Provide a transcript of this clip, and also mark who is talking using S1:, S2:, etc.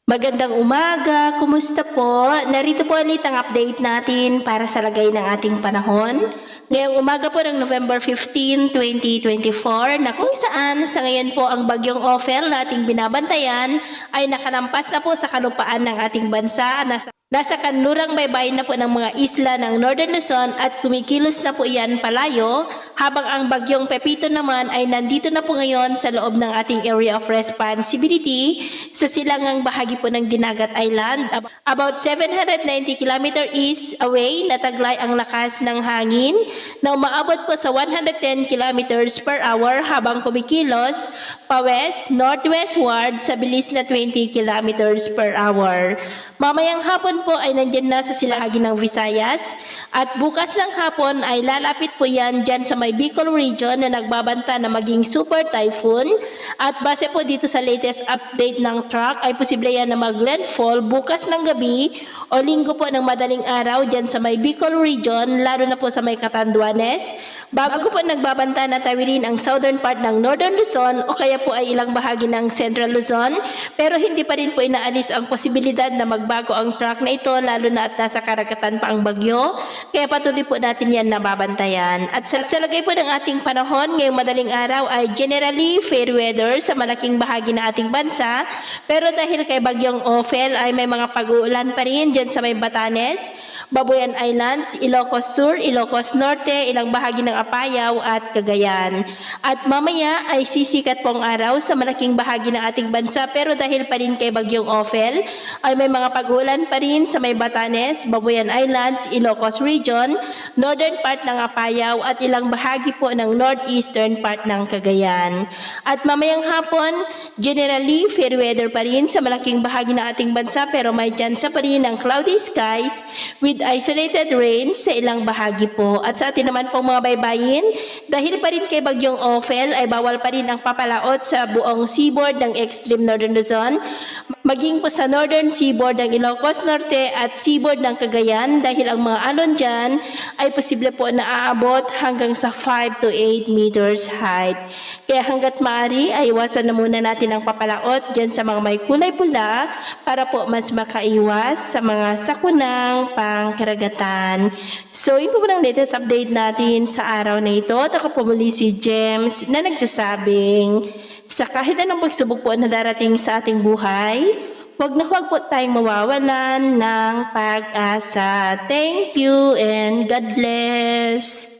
S1: Magandang umaga, kumusta po? Narito po ulit ang update natin para sa lagay ng ating panahon. Ngayong umaga po ng November 15, 2024 na kung saan sa ngayon po ang bagyong Ophel na ating binabantayan ay nakalampas na po sa kalupaan ng ating bansa. Nasa kanlurang baybayin na po ng mga isla ng Northern Luzon at kumikilos na po iyan palayo, habang ang bagyong Pepito naman ay nandito na po ngayon sa loob ng ating area of responsibility sa silangang bahagi po ng Dinagat Island. About 790 km east away, nataglay ang lakas ng hangin na umaabot po sa 110 km per hour habang kumikilos pa-west, northwestward sa bilis na 20 km per hour. Mamayang hapon po ay nandyan na sa silahagi ng Visayas at bukas ng hapon ay lalapit po yan dyan sa may Bicol region na nagbabanta na maging super typhoon, at base po dito sa latest update ng track ay posible yan na mag-landfall bukas ng gabi o linggo po ng madaling araw dyan sa may Bicol region, lalo na po sa may Catanduanes, bago po nagbabanta na tawirin ang southern part ng Northern Luzon o kaya po ay ilang bahagi ng Central Luzon, pero hindi pa rin po inaalis ang posibilidad na magbago ang track na ito, lalo na at nasa karagatan pa ang bagyo, kaya patuloy po natin yan nababantayan. At sa lagay po ng ating panahon ngayong madaling araw ay generally fair weather sa malaking bahagi ng ating bansa, pero dahil kay bagyong Ophel ay may mga pag-uulan pa rin dyan sa may Batanes, Babuyan Islands, Ilocos Sur, Ilocos Norte, ilang bahagi ng Apayao at Cagayan. At mamaya ay sisikat pong araw sa malaking bahagi ng ating bansa, pero dahil pa rin kay bagyong Ophel ay may mga pag-uulan pa rin sa may Batanes, Babuyan Islands, Ilocos Region, northern part ng Apayao at ilang bahagi po ng northeastern part ng Cagayan. At mamayang hapon, generally fair weather pa rin sa malaking bahagi ng ating bansa, pero may tsansa pa rin ng cloudy skies with isolated rains sa ilang bahagi po. At sa atin naman pong mga baybayin, dahil pa rin kay bagyong Ophel ay bawal pa rin ang papalaot sa buong seaboard ng extreme northern Luzon, maging po sa northern seaboard ng Ilocos Norte at seaboard ng Cagayan, dahil ang mga alon dyan ay posible po na aabot hanggang sa 5 to 8 meters height. Kaya hanggat maaari ay iwasan na muna natin ang papalaot dyan sa mga may kulay pula para po mas makaiwas sa mga sakunang pangkaragatan. So yun po ang latest update natin sa araw na ito. At ako po muli si James na nagsasabing sa kahit anong pagsubok po na darating sa ating buhay, huwag po tayong mawawalan ng pag-asa. Thank you and God bless.